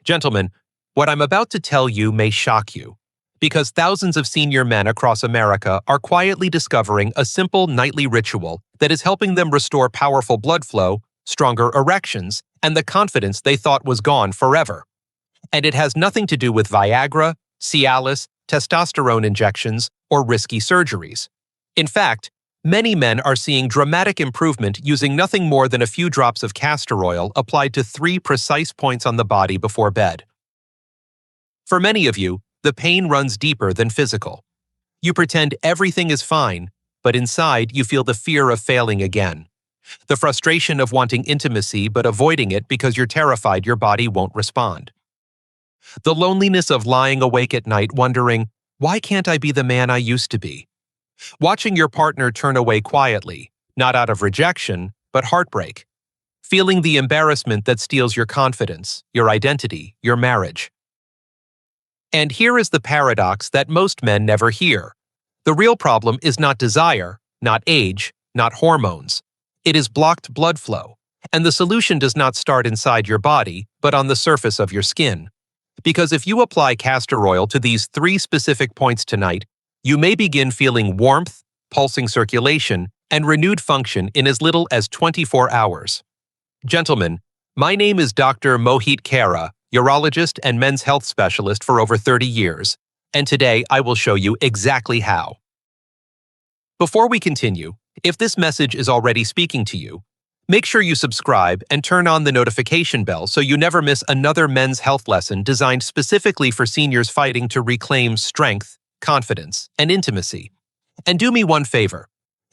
Gentlemen, what I'm about to tell you may shock you, because thousands of senior men across America are quietly discovering a simple nightly ritual that is helping them restore powerful blood flow, stronger erections, and the confidence they thought was gone forever. And it has nothing to do with Viagra, Cialis, testosterone injections, or risky surgeries. In fact, many men are seeing dramatic improvement using nothing more than a few drops of castor oil applied to 3 precise points on the body before bed. For many of you, the pain runs deeper than physical. You pretend everything is fine, but inside you feel the fear of failing again. The frustration of wanting intimacy but avoiding it because you're terrified your body won't respond. The loneliness of lying awake at night wondering, why can't I be the man I used to be? Watching your partner turn away quietly, not out of rejection, but heartbreak. Feeling the embarrassment that steals your confidence, your identity, your marriage. And here is the paradox that most men never hear. The real problem is not desire, not age, not hormones. It is blocked blood flow, and the solution does not start inside your body, but on the surface of your skin. Because if you apply castor oil to these 3 specific points tonight, you may begin feeling warmth, pulsing circulation, and renewed function in as little as 24 hours. Gentlemen, my name is Dr. Mohit Kara, urologist and men's health specialist for over 30 years, and today I will show you exactly how. Before we continue, if this message is already speaking to you, make sure you subscribe and turn on the notification bell so you never miss another men's health lesson designed specifically for seniors fighting to reclaim strength, confidence, and intimacy. And do me one favor.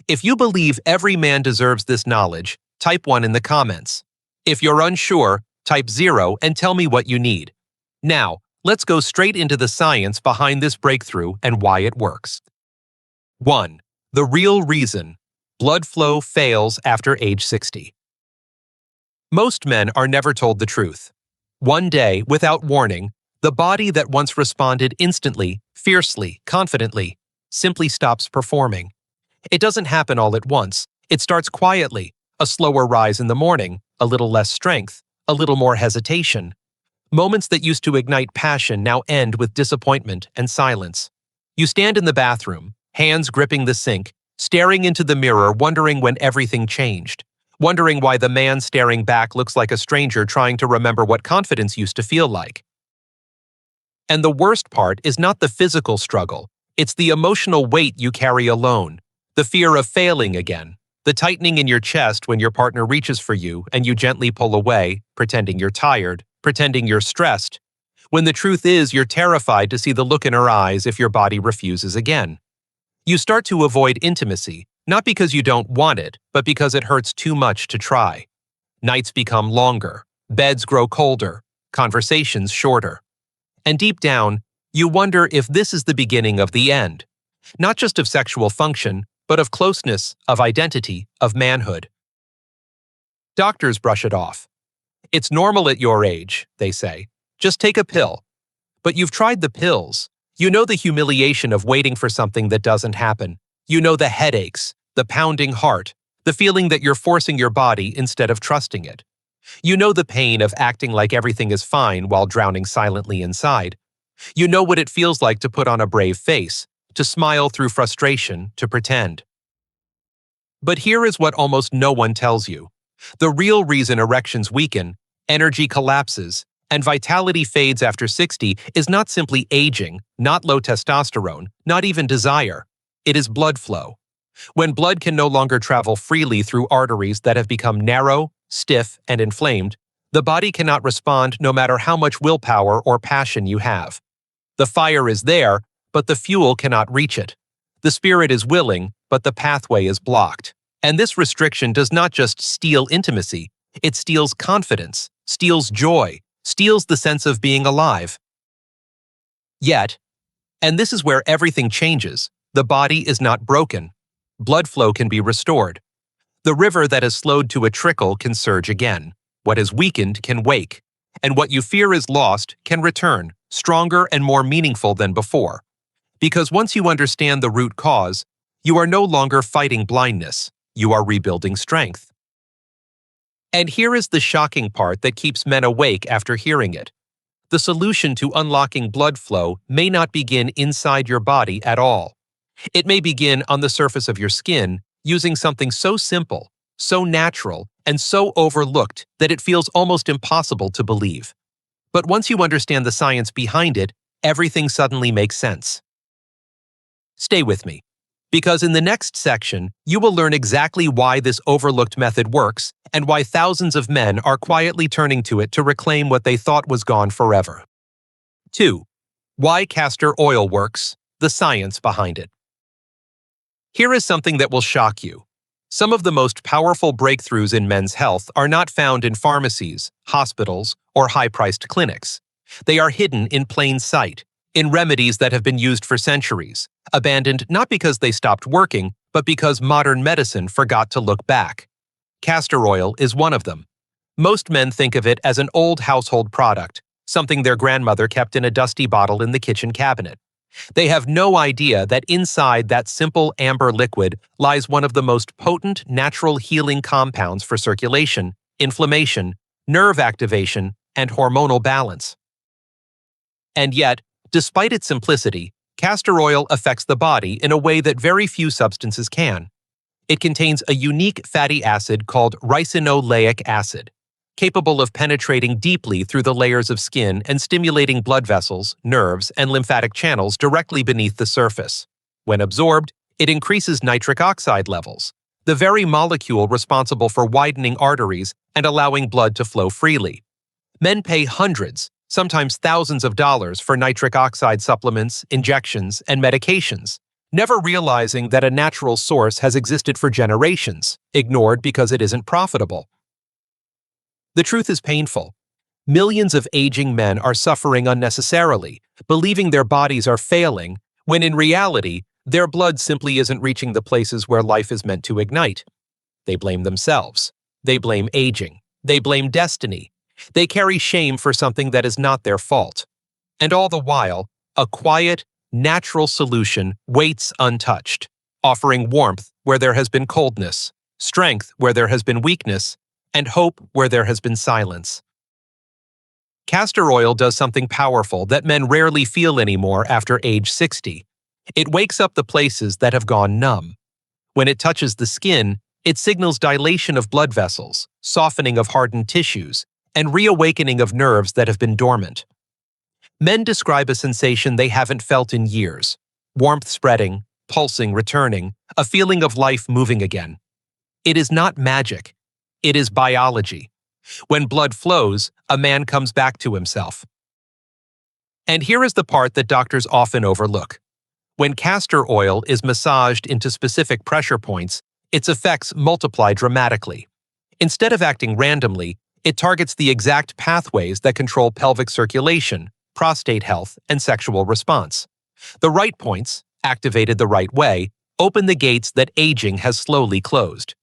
If you believe every man deserves this knowledge, type 1 in the comments. If you're unsure, type 0 and tell me what you need. Now, let's go straight into the science behind this breakthrough and why it works. 1. The real reason. Blood flow fails after age 60. Most men are never told the truth. One day, without warning, the body that once responded instantly, fiercely, confidently, simply stops performing. It doesn't happen all at once. It starts quietly, a slower rise in the morning, a little less strength, a little more hesitation. Moments that used to ignite passion now end with disappointment and silence. You stand in the bathroom, hands gripping the sink, staring into the mirror wondering when everything changed, wondering why the man staring back looks like a stranger trying to remember what confidence used to feel like. And the worst part is not the physical struggle, it's the emotional weight you carry alone, the fear of failing again, the tightening in your chest when your partner reaches for you and you gently pull away, pretending you're tired, pretending you're stressed, when the truth is you're terrified to see the look in her eyes if your body refuses again. You start to avoid intimacy, not because you don't want it, but because it hurts too much to try. Nights become longer, beds grow colder, conversations shorter. And deep down, you wonder if this is the beginning of the end, not just of sexual function, but of closeness, of identity, of manhood. Doctors brush it off. It's normal at your age, they say. Just take a pill. But you've tried the pills. You know the humiliation of waiting for something that doesn't happen. You know the headaches, the pounding heart, the feeling that you're forcing your body instead of trusting it. You know the pain of acting like everything is fine while drowning silently inside. You know what it feels like to put on a brave face, to smile through frustration, to pretend. But here is what almost no one tells you. The real reason erections weaken, energy collapses, and vitality fades after 60 is not simply aging, not low testosterone, not even desire. It is blood flow. When blood can no longer travel freely through arteries that have become narrow, stiff, and inflamed, the body cannot respond no matter how much willpower or passion you have. The fire is there, but the fuel cannot reach it. The spirit is willing, but the pathway is blocked. And this restriction does not just steal intimacy, it steals confidence, steals joy, steals the sense of being alive. Yet, and this is where everything changes, the body is not broken. Blood flow can be restored. The river that has slowed to a trickle can surge again. What is weakened can wake. And what you fear is lost can return, stronger and more meaningful than before. Because once you understand the root cause, you are no longer fighting blindness. You are rebuilding strength. And here is the shocking part that keeps men awake after hearing it. the solution to unlocking blood flow may not begin inside your body at all. It may begin on the surface of your skin using something so simple, so natural, and so overlooked that it feels almost impossible to believe. But once you understand the science behind it, everything suddenly makes sense. Stay with me, because in the next section, you will learn exactly why this overlooked method works and why thousands of men are quietly turning to it to reclaim what they thought was gone forever. 2. Why castor oil works, the science behind it. Here is something that will shock you. Some of the most powerful breakthroughs in men's health are not found in pharmacies, hospitals, or high-priced clinics. They are hidden in plain sight, in remedies that have been used for centuries, abandoned not because they stopped working, but because modern medicine forgot to look back. Castor oil is one of them. Most men think of it as an old household product, something their grandmother kept in a dusty bottle in the kitchen cabinet. They have no idea that inside that simple amber liquid lies one of the most potent natural healing compounds for circulation, inflammation, nerve activation, and hormonal balance. And yet, despite its simplicity, castor oil affects the body in a way that very few substances can. It contains a unique fatty acid called ricinoleic acid, capable of penetrating deeply through the layers of skin and stimulating blood vessels, nerves, and lymphatic channels directly beneath the surface. When absorbed, it increases nitric oxide levels, the very molecule responsible for widening arteries and allowing blood to flow freely. Men pay hundreds, sometimes thousands of dollars for nitric oxide supplements, injections, and medications, never realizing that a natural source has existed for generations, ignored because it isn't profitable. The truth is painful. Millions of aging men are suffering unnecessarily, believing their bodies are failing, when in reality, their blood simply isn't reaching the places where life is meant to ignite. They blame themselves. They blame aging. They blame destiny. They carry shame for something that is not their fault. And all the while, a quiet, natural solution waits untouched, offering warmth where there has been coldness, strength where there has been weakness, and hope where there has been silence. Castor oil does something powerful that men rarely feel anymore after age 60. It wakes up the places that have gone numb. When it touches the skin, it signals dilation of blood vessels, softening of hardened tissues, and reawakening of nerves that have been dormant. Men describe a sensation they haven't felt in years: warmth spreading, pulsing returning, a feeling of life moving again. It is not magic. It is biology. When blood flows, a man comes back to himself. And here is the part that doctors often overlook. When castor oil is massaged into specific pressure points, its effects multiply dramatically. Instead of acting randomly, it targets the exact pathways that control pelvic circulation, prostate health, and sexual response. The right points, activated the right way, open the gates that aging has slowly closed.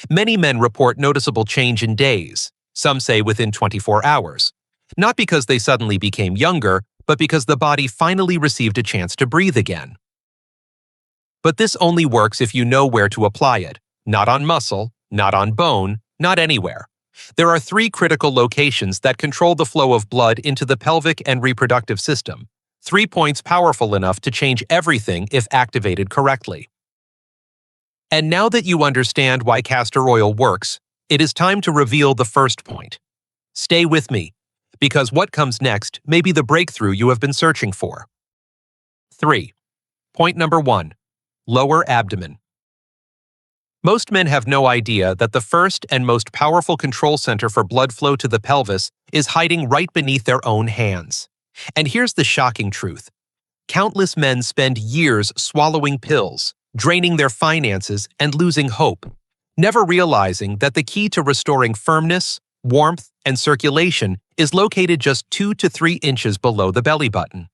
Many men report noticeable change in days, some say within 24 hours. Not because they suddenly became younger, but because the body finally received a chance to breathe again. But this only works if you know where to apply it. Not on muscle, not on bone, not anywhere. There are 3 critical locations that control the flow of blood into the pelvic and reproductive system. 3 points powerful enough to change everything if activated correctly. And now that you understand why castor oil works, it is time to reveal the first point. Stay with me, because what comes next may be the breakthrough you have been searching for. 3. Point number 1. Lower abdomen. Most men have no idea that the first and most powerful control center for blood flow to the pelvis is hiding right beneath their own hands. And here's the shocking truth. Countless men spend years swallowing pills, draining their finances, and losing hope, never realizing that the key to restoring firmness, warmth, and circulation is located just 2 to 3 inches below the belly button.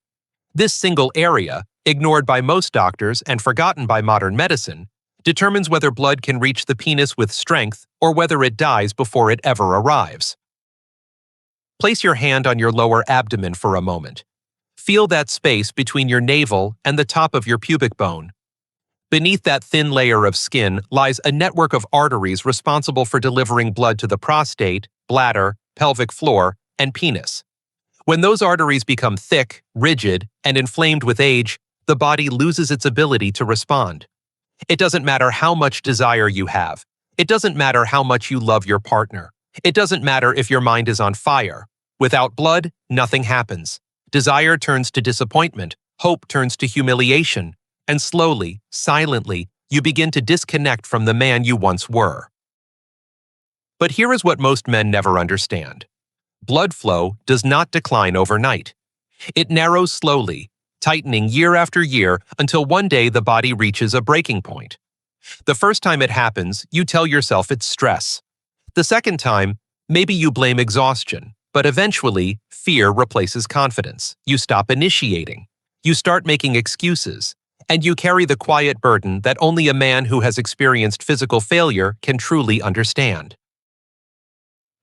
This single area, ignored by most doctors and forgotten by modern medicine, determines whether blood can reach the penis with strength or whether it dies before it ever arrives. Place your hand on your lower abdomen for a moment. Feel that space between your navel and the top of your pubic bone. Beneath that thin layer of skin lies a network of arteries responsible for delivering blood to the prostate, bladder, pelvic floor, and penis. When those arteries become thick, rigid, and inflamed with age, the body loses its ability to respond. It doesn't matter how much desire you have. It doesn't matter how much you love your partner. It doesn't matter if your mind is on fire. Without blood, nothing happens. Desire turns to disappointment, hope turns to humiliation, and slowly, silently, you begin to disconnect from the man you once were. But here is what most men never understand. Blood flow does not decline overnight. It narrows slowly, tightening year after year until one day the body reaches a breaking point. The first time it happens, you tell yourself it's stress. The second time, maybe you blame exhaustion, but eventually, fear replaces confidence. You stop initiating. You start making excuses, and you carry the quiet burden that only a man who has experienced physical failure can truly understand.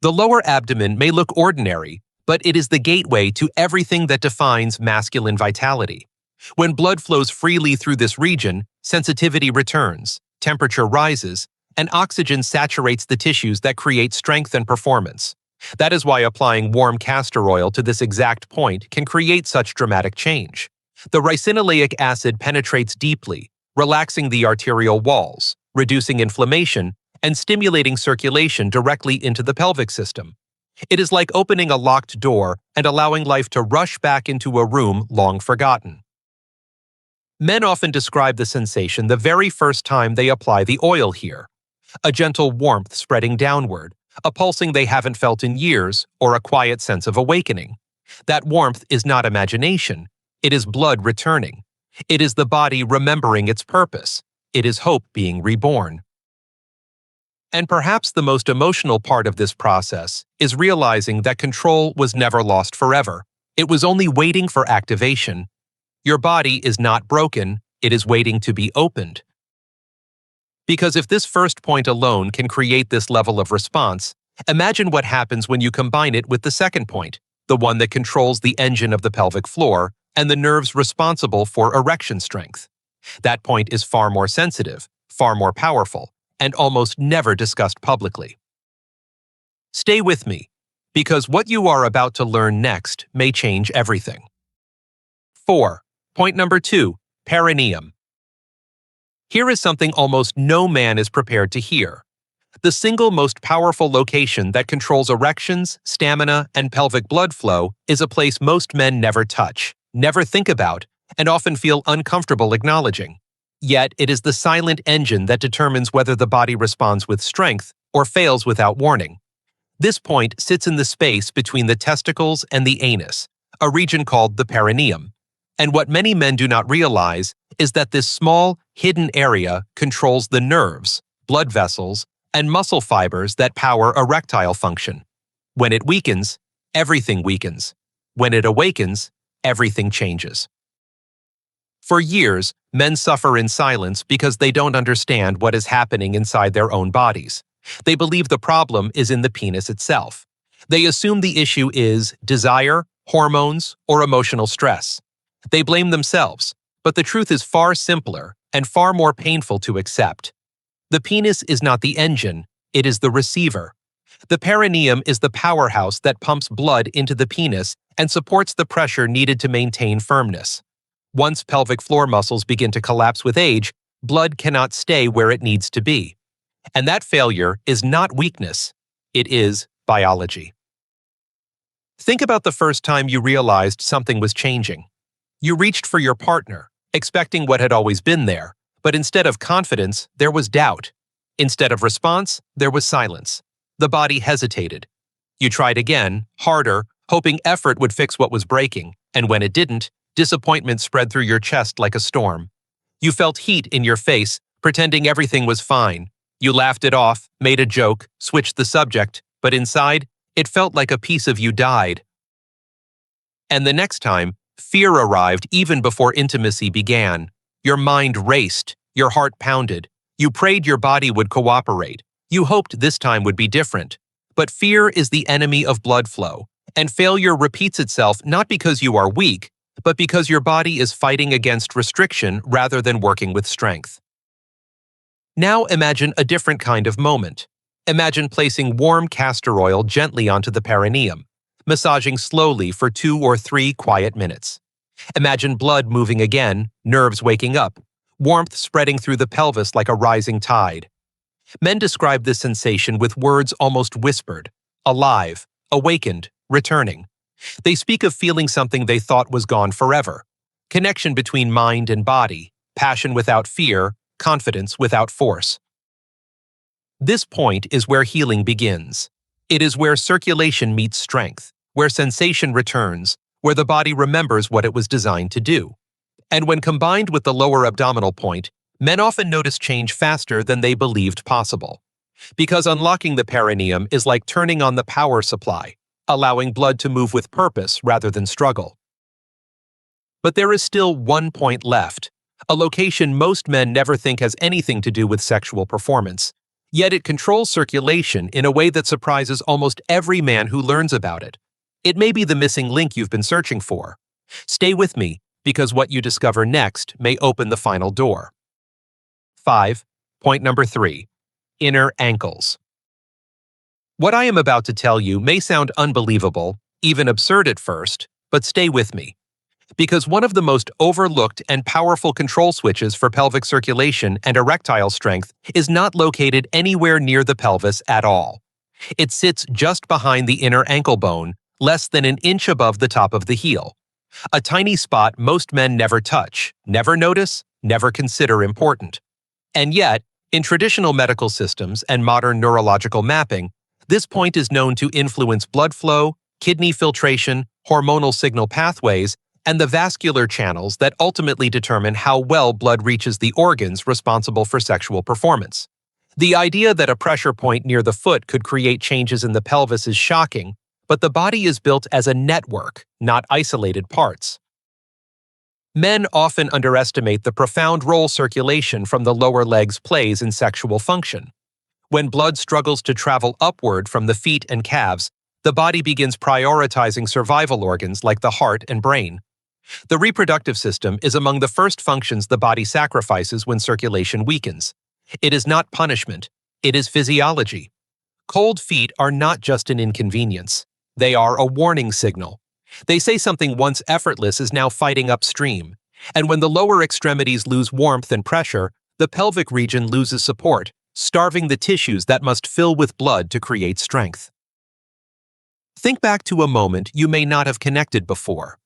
The lower abdomen may look ordinary, but it is the gateway to everything that defines masculine vitality. When blood flows freely through this region, sensitivity returns, temperature rises, and oxygen saturates the tissues that create strength and performance. That is why applying warm castor oil to this exact point can create such dramatic change. The ricinoleic acid penetrates deeply, relaxing the arterial walls, reducing inflammation, and stimulating circulation directly into the pelvic system. It is like opening a locked door and allowing life to rush back into a room long forgotten. Men often describe the sensation the very first time they apply the oil here. A gentle warmth spreading downward, a pulsing they haven't felt in years, or a quiet sense of awakening. That warmth is not imagination. It is blood returning. It is the body remembering its purpose. It is hope being reborn. And perhaps the most emotional part of this process is realizing that control was never lost forever. It was only waiting for activation. Your body is not broken, it is waiting to be opened. Because if this first point alone can create this level of response, imagine what happens when you combine it with the second point, the one that controls the engine of the pelvic floor and the nerves responsible for erection strength. That point is far more sensitive, far more powerful, and almost never discussed publicly. Stay with me, because what you are about to learn next may change everything. 4. Point number 2, perineum. Here is something almost no man is prepared to hear. The single most powerful location that controls erections, stamina, and pelvic blood flow is a place most men never touch, never think about, and often feel uncomfortable acknowledging. Yet it is the silent engine that determines whether the body responds with strength or fails without warning. This point sits in the space between the testicles and the anus, a region called the perineum. And what many men do not realize is that this small, hidden area controls the nerves, blood vessels, and muscle fibers that power erectile function. When it weakens, everything weakens. When it awakens, everything changes. For years, men suffer in silence because they don't understand what is happening inside their own bodies. They believe the problem is in the penis itself. They assume the issue is desire, hormones, or emotional stress. They blame themselves, but the truth is far simpler and far more painful to accept. The penis is not the engine, it is the receiver. The perineum is the powerhouse that pumps blood into the penis and supports the pressure needed to maintain firmness. Once pelvic floor muscles begin to collapse with age, blood cannot stay where it needs to be. And that failure is not weakness, it is biology. Think about the first time you realized something was changing. You reached for your partner, expecting what had always been there, but instead of confidence, there was doubt. Instead of response, there was silence. The body hesitated. You tried again, harder, hoping effort would fix what was breaking, and when it didn't, disappointment spread through your chest like a storm. You felt heat in your face, pretending everything was fine. You laughed it off, made a joke, switched the subject, but inside, it felt like a piece of you died. And the next time, fear arrived even before intimacy began. Your mind raced, your heart pounded. You prayed your body would cooperate. You hoped this time would be different. But fear is the enemy of blood flow, and failure repeats itself not because you are weak, but because your body is fighting against restriction rather than working with strength. Now imagine a different kind of moment. Imagine placing warm castor oil gently onto the perineum. massaging slowly for 2 or 3 quiet minutes. Imagine blood moving again, nerves waking up, warmth spreading through the pelvis like a rising tide. Men describe this sensation with words almost whispered: alive, awakened, returning. They speak of feeling something they thought was gone forever. Connection between mind and body, passion without fear, confidence without force. This point is where healing begins. It is where circulation meets strength, where sensation returns, where the body remembers what it was designed to do. And when combined with the lower abdominal point, men often notice change faster than they believed possible. Because unlocking the perineum is like turning on the power supply, allowing blood to move with purpose rather than struggle. But there is still one point left, a location most men never think has anything to do with sexual performance. Yet it controls circulation in a way that surprises almost every man who learns about it. It may be the missing link you've been searching for. Stay with me, because what you discover next may open the final door. 5. Point number 3. Inner ankles. What I am about to tell you may sound unbelievable, even absurd at first, but stay with me. Because one of the most overlooked and powerful control switches for pelvic circulation and erectile strength is not located anywhere near the pelvis at all. It sits just behind the inner ankle bone, less than an inch above the top of the heel. A tiny spot most men never touch, never notice, never consider important. And yet, in traditional medical systems and modern neurological mapping, this point is known to influence blood flow, kidney filtration, hormonal signal pathways, and the vascular channels that ultimately determine how well blood reaches the organs responsible for sexual performance. The idea that a pressure point near the foot could create changes in the pelvis is shocking, but the body is built as a network, not isolated parts. Men often underestimate the profound role circulation from the lower legs plays in sexual function. When blood struggles to travel upward from the feet and calves, the body begins prioritizing survival organs like the heart and brain. The reproductive system is among the first functions the body sacrifices when circulation weakens. It is not punishment, it is physiology. Cold feet are not just an inconvenience. They are a warning signal. They say something once effortless is now fighting upstream, and when the lower extremities lose warmth and pressure, the pelvic region loses support, starving the tissues that must fill with blood to create strength. Think back to a moment you may not have connected before.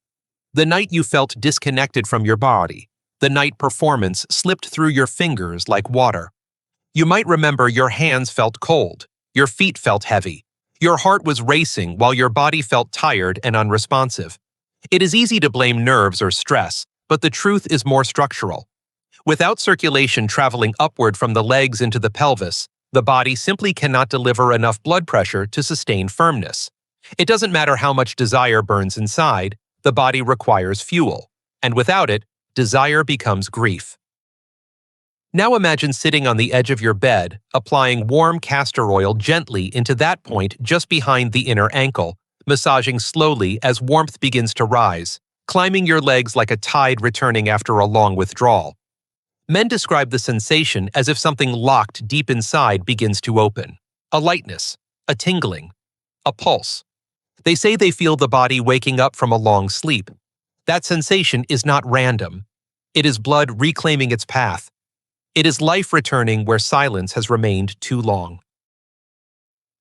The night you felt disconnected from your body, the night performance slipped through your fingers like water. You might remember your hands felt cold, your feet felt heavy, your heart was racing while your body felt tired and unresponsive. It is easy to blame nerves or stress, but the truth is more structural. Without circulation traveling upward from the legs into the pelvis, the body simply cannot deliver enough blood pressure to sustain firmness. It doesn't matter how much desire burns inside, the body requires fuel, and without it, desire becomes grief. Now imagine sitting on the edge of your bed, applying warm castor oil gently into that point just behind the inner ankle, massaging slowly as warmth begins to rise, climbing your legs like a tide returning after a long withdrawal. Men describe the sensation as if something locked deep inside begins to open. A lightness, a tingling, a pulse. They say they feel the body waking up from a long sleep. That sensation is not random. It is blood reclaiming its path. It is life returning where silence has remained too long.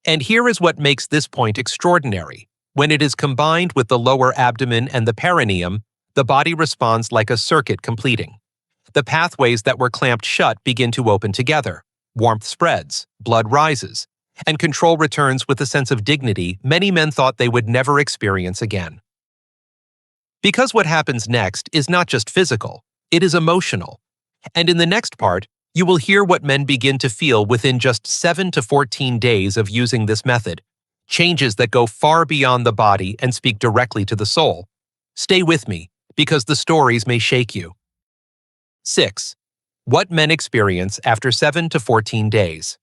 And here is what makes this point extraordinary. When it is combined with the lower abdomen and the perineum, the body responds like a circuit completing. The pathways that were clamped shut begin to open together. Warmth spreads, blood rises, and control returns with a sense of dignity many men thought they would never experience again. Because what happens next is not just physical, it is emotional. And in the next part, you will hear what men begin to feel within just 7 to 14 days of using this method, changes that go far beyond the body and speak directly to the soul. Stay with me, because the stories may shake you. 6. What men experience after 7 to 14 days.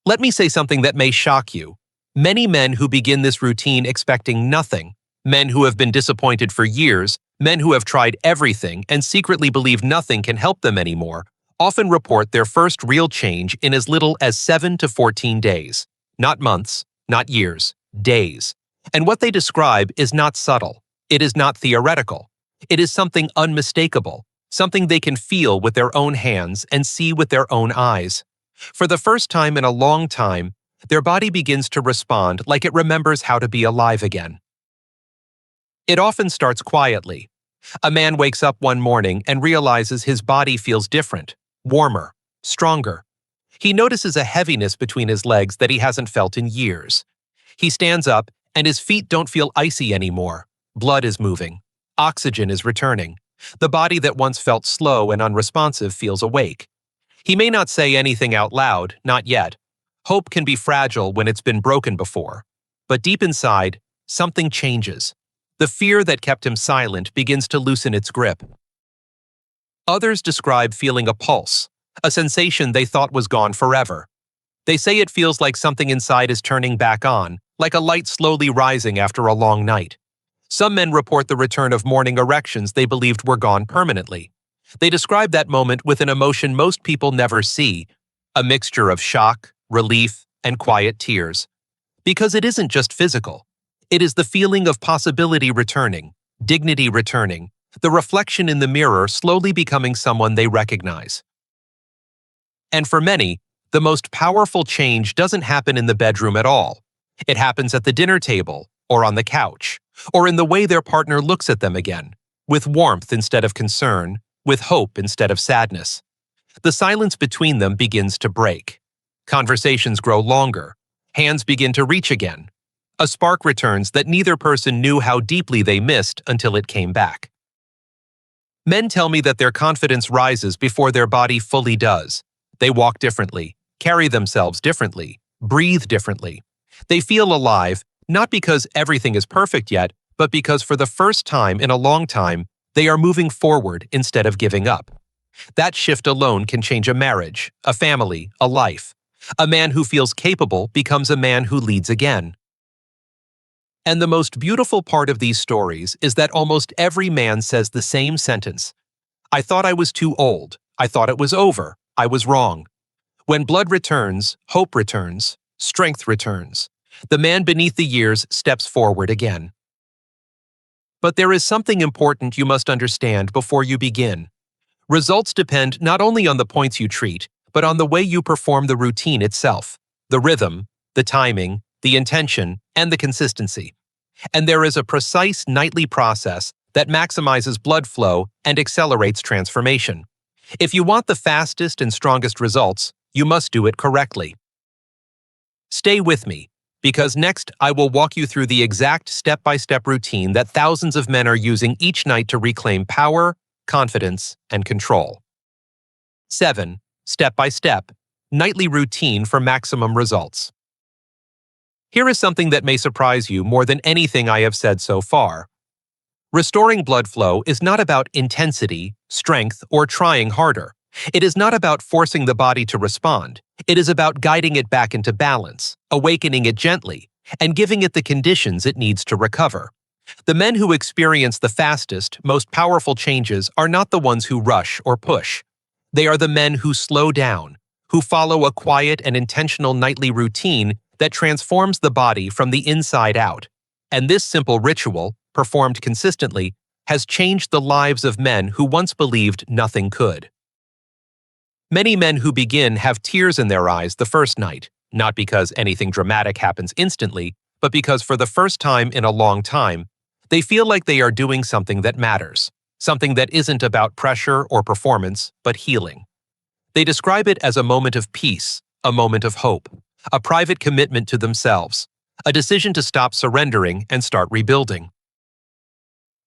Let me say something that may shock you. Many men who begin this routine expecting nothing, men who have been disappointed for years, men who have tried everything and secretly believe nothing can help them anymore, often report their first real change in as little as 7 to 14 days. Not months, not years, days. And what they describe is not subtle. It is not theoretical. It is something unmistakable, something they can feel with their own hands and see with their own eyes. For the first time in a long time, their body begins to respond like it remembers how to be alive again. It often starts quietly. A man wakes up one morning and realizes his body feels different, warmer, stronger. He notices a heaviness between his legs that he hasn't felt in years. He stands up, and his feet don't feel icy anymore. Blood is moving. Oxygen is returning. The body that once felt slow and unresponsive feels awake. He may not say anything out loud, not yet. Hope can be fragile when it's been broken before. But deep inside, something changes. The fear that kept him silent begins to loosen its grip. Others describe feeling a pulse, a sensation they thought was gone forever. They say it feels like something inside is turning back on, like a light slowly rising after a long night. Some men report the return of morning erections they believed were gone permanently. They describe that moment with an emotion most people never see, a mixture of shock, relief, and quiet tears. Because it isn't just physical. It is the feeling of possibility returning, dignity returning, the reflection in the mirror slowly becoming someone they recognize. And for many, the most powerful change doesn't happen in the bedroom at all. It happens at the dinner table, or on the couch, or in the way their partner looks at them again, with warmth instead of concern, with hope instead of sadness. The silence between them begins to break. Conversations grow longer. Hands begin to reach again. A spark returns that neither person knew how deeply they missed until it came back. Men tell me that their confidence rises before their body fully does. They walk differently, carry themselves differently, breathe differently. They feel alive, not because everything is perfect yet, but because for the first time in a long time, they are moving forward instead of giving up. That shift alone can change a marriage, a family, a life. A man who feels capable becomes a man who leads again. And the most beautiful part of these stories is that almost every man says the same sentence. I thought I was too old. I thought it was over. I was wrong. When blood returns, hope returns, strength returns. The man beneath the years steps forward again. But there is something important you must understand before you begin. Results depend not only on the points you treat, but on the way you perform the routine itself, the rhythm, the timing, the intention, and the consistency. And there is a precise nightly process that maximizes blood flow and accelerates transformation. If you want the fastest and strongest results, you must do it correctly. Stay with me, because next I will walk you through the exact step-by-step routine that thousands of men are using each night to reclaim power, confidence, and control. 7. Step-by-step, nightly routine for maximum results. Here is something that may surprise you more than anything I have said so far. Restoring blood flow is not about intensity, strength, or trying harder. It is not about forcing the body to respond. It is about guiding it back into balance, awakening it gently, and giving it the conditions it needs to recover. The men who experience the fastest, most powerful changes are not the ones who rush or push. They are the men who slow down, who follow a quiet and intentional nightly routine that transforms the body from the inside out. And this simple ritual, performed consistently, has changed the lives of men who once believed nothing could. Many men who begin have tears in their eyes the first night, not because anything dramatic happens instantly, but because for the first time in a long time, they feel like they are doing something that matters, something that isn't about pressure or performance, but healing. They describe it as a moment of peace, a moment of hope, a private commitment to themselves, a decision to stop surrendering and start rebuilding.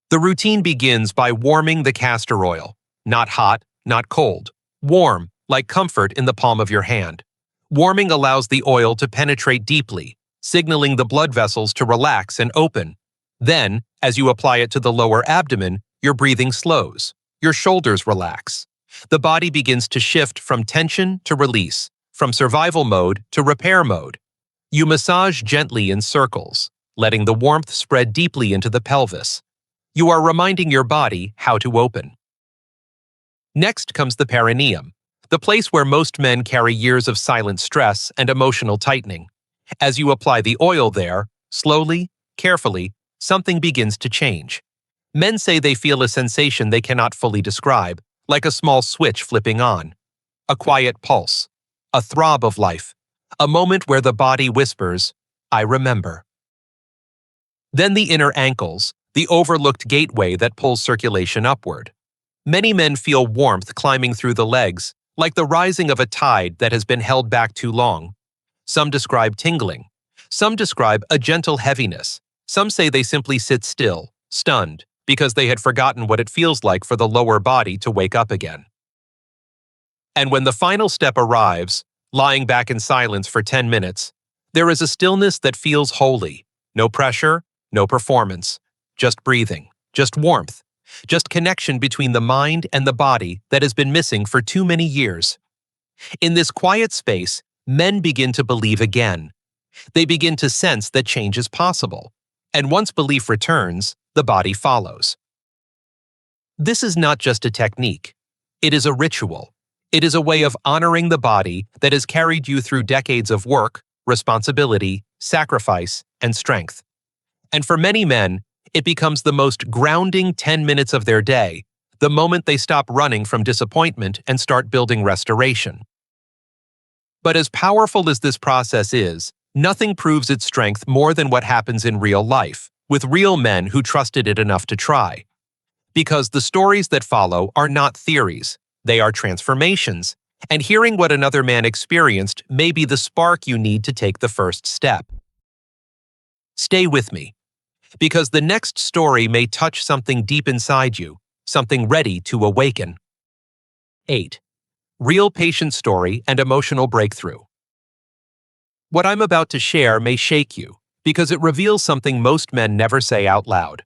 The routine begins by warming the castor oil, not hot, not cold, warm, like comfort in the palm of your hand. Warming allows the oil to penetrate deeply, signaling the blood vessels to relax and open. Then, as you apply it to the lower abdomen, your breathing slows, your shoulders relax. The body begins to shift from tension to release, from survival mode to repair mode. You massage gently in circles, letting the warmth spread deeply into the pelvis. You are reminding your body how to open. Next comes the perineum, the place where most men carry years of silent stress and emotional tightening. As you apply the oil there, slowly, carefully, something begins to change. Men say they feel a sensation they cannot fully describe, like a small switch flipping on. A quiet pulse. A throb of life. A moment where the body whispers, "I remember." Then the inner ankles, the overlooked gateway that pulls circulation upward. Many men feel warmth climbing through the legs, like the rising of a tide that has been held back too long. Some describe tingling. Some describe a gentle heaviness. Some say they simply sit still, stunned, because they had forgotten what it feels like for the lower body to wake up again. And when the final step arrives, lying back in silence for 10 minutes, there is a stillness that feels holy. No pressure, no performance, just breathing, just warmth, just connection between the mind and the body that has been missing for too many years. In this quiet space, men begin to believe again. They begin to sense that change is possible. And once belief returns, the body follows. This is not just a technique. It is a ritual. It is a way of honoring the body that has carried you through decades of work, responsibility, sacrifice, and strength. And for many men, it becomes the most grounding 10 minutes of their day, the moment they stop running from disappointment and start building restoration. But as powerful as this process is, nothing proves its strength more than what happens in real life, with real men who trusted it enough to try. Because the stories that follow are not theories, they are transformations, and hearing what another man experienced may be the spark you need to take the first step. Stay with me, because the next story may touch something deep inside you, something ready to awaken. 8. Real patient story and emotional breakthrough. What I'm about to share may shake you, because it reveals something most men never say out loud.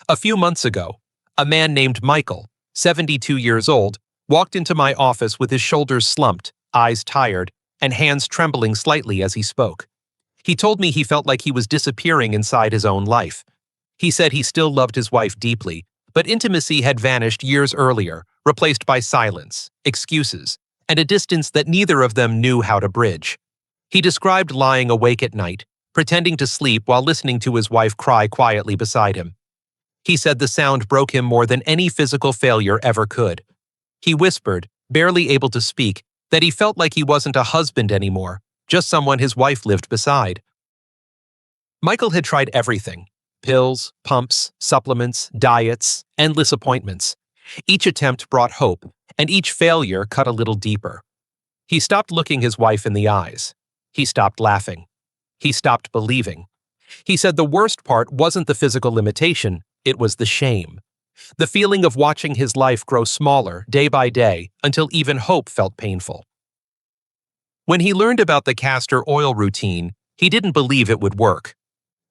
A few months ago, a man named Michael, 72 years old, walked into my office with his shoulders slumped, eyes tired, and hands trembling slightly as he spoke. He told me he felt like he was disappearing inside his own life. He said he still loved his wife deeply, but intimacy had vanished years earlier, replaced by silence, excuses, and a distance that neither of them knew how to bridge. He described lying awake at night, pretending to sleep while listening to his wife cry quietly beside him. He said the sound broke him more than any physical failure ever could. He whispered, barely able to speak, that he felt like he wasn't a husband anymore, just someone his wife lived beside. Michael had tried everything: pills, pumps, supplements, diets, endless appointments. Each attempt brought hope, and each failure cut a little deeper. He stopped looking his wife in the eyes. He stopped laughing. He stopped believing. He said the worst part wasn't the physical limitation, it was the shame. The feeling of watching his life grow smaller day by day until even hope felt painful. When he learned about the castor oil routine, he didn't believe it would work.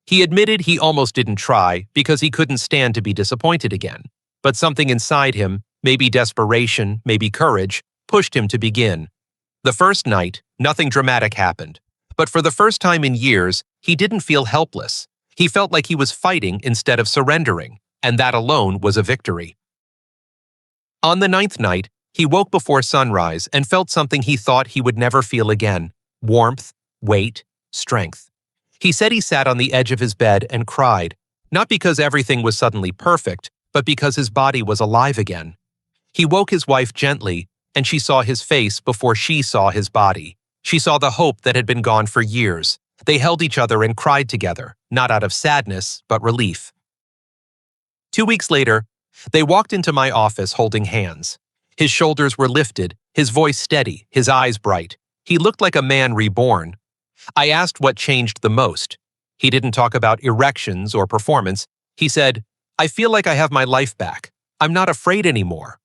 He admitted he almost didn't try because he couldn't stand to be disappointed again. But something inside him, maybe desperation, maybe courage, pushed him to begin. The first night, nothing dramatic happened. But for the first time in years, he didn't feel helpless. He felt like he was fighting instead of surrendering, and that alone was a victory. On the 9th night, he woke before sunrise and felt something he thought he would never feel again: warmth, weight, strength. He said he sat on the edge of his bed and cried, not because everything was suddenly perfect, but because his body was alive again. He woke his wife gently, and she saw his face before she saw his body. She saw the hope that had been gone for years. They held each other and cried together, not out of sadness, but relief. 2 weeks later, they walked into my office holding hands. His shoulders were lifted, his voice steady, his eyes bright. He looked like a man reborn. I asked what changed the most. He didn't talk about erections or performance. He said, "I feel like I have my life back. I'm not afraid anymore."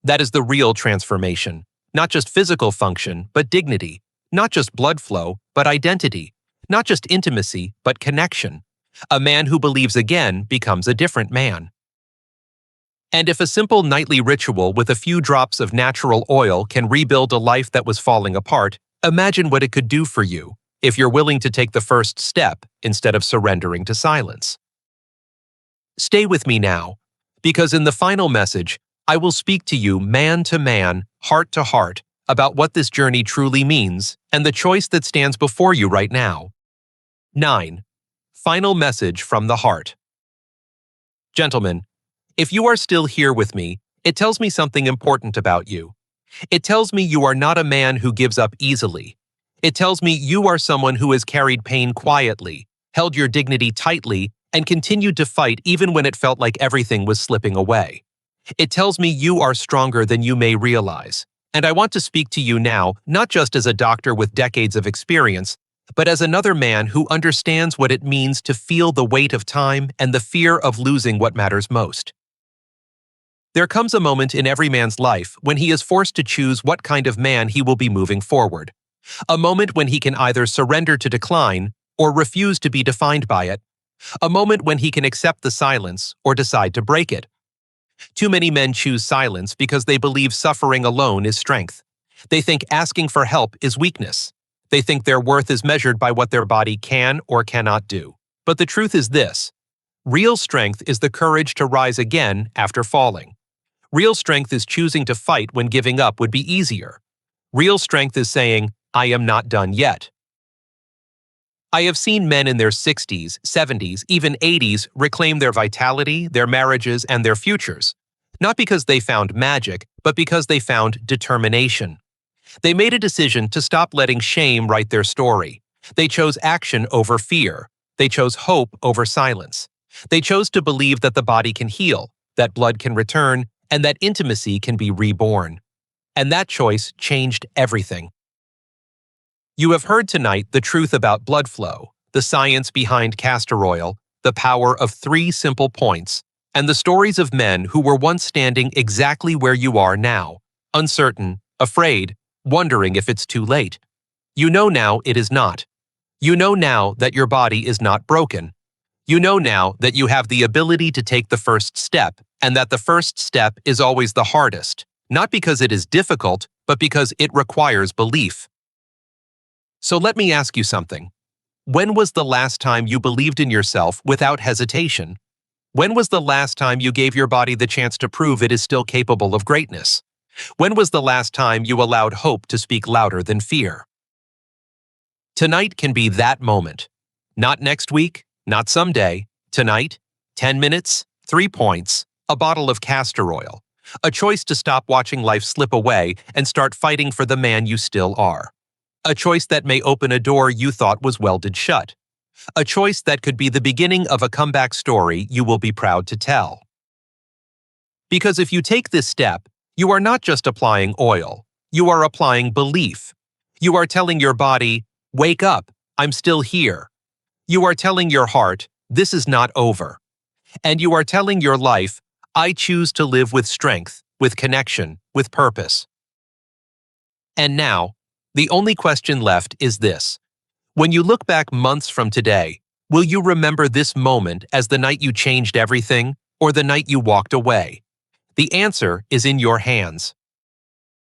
That is the real transformation. Not just physical function, but dignity. Not just blood flow, but identity. Not just intimacy, but connection. A man who believes again becomes a different man. And if a simple nightly ritual with a few drops of natural oil can rebuild a life that was falling apart, imagine what it could do for you if you're willing to take the first step instead of surrendering to silence. Stay with me now, because in the final message, I will speak to you man to man, heart to heart, about what this journey truly means and the choice that stands before you right now. 9. Final message from the heart. Gentlemen, if you are still here with me, it tells me something important about you. It tells me you are not a man who gives up easily. It tells me you are someone who has carried pain quietly, held your dignity tightly, and continued to fight even when it felt like everything was slipping away. It tells me you are stronger than you may realize. And I want to speak to you now, not just as a doctor with decades of experience, but as another man who understands what it means to feel the weight of time and the fear of losing what matters most. There comes a moment in every man's life when he is forced to choose what kind of man he will be moving forward. A moment when he can either surrender to decline or refuse to be defined by it. A moment when he can accept the silence or decide to break it. Too many men choose silence because they believe suffering alone is strength. They think asking for help is weakness. They think their worth is measured by what their body can or cannot do. But the truth is this: real strength is the courage to rise again after falling. Real strength is choosing to fight when giving up would be easier. Real strength is saying, I am not done yet. I have seen men in their 60s, 70s, even 80s reclaim their vitality, their marriages, and their futures. Not because they found magic, but because they found determination. They made a decision to stop letting shame write their story. They chose action over fear. They chose hope over silence. They chose to believe that the body can heal, that blood can return, and that intimacy can be reborn. And that choice changed everything. You have heard tonight the truth about blood flow, the science behind castor oil, the power of 3 simple points, and the stories of men who were once standing exactly where you are now, uncertain, afraid, wondering if it's too late. You know now it is not. You know now that your body is not broken. You know now that you have the ability to take the first step, and that the first step is always the hardest, not because it is difficult, but because it requires belief. So let me ask you something. When was the last time you believed in yourself without hesitation? When was the last time you gave your body the chance to prove it is still capable of greatness? When was the last time you allowed hope to speak louder than fear? Tonight can be that moment. Not next week, not someday. Tonight, 10 minutes, 3 points, a bottle of castor oil. A choice to stop watching life slip away and start fighting for the man you still are. A choice that may open a door you thought was welded shut. A choice that could be the beginning of a comeback story you will be proud to tell. Because if you take this step, you are not just applying oil, you are applying belief. You are telling your body, wake up, I'm still here. You are telling your heart, this is not over. And you are telling your life, I choose to live with strength, with connection, with purpose. And now, the only question left is this. When you look back months from today, will you remember this moment as the night you changed everything, or the night you walked away? The answer is in your hands.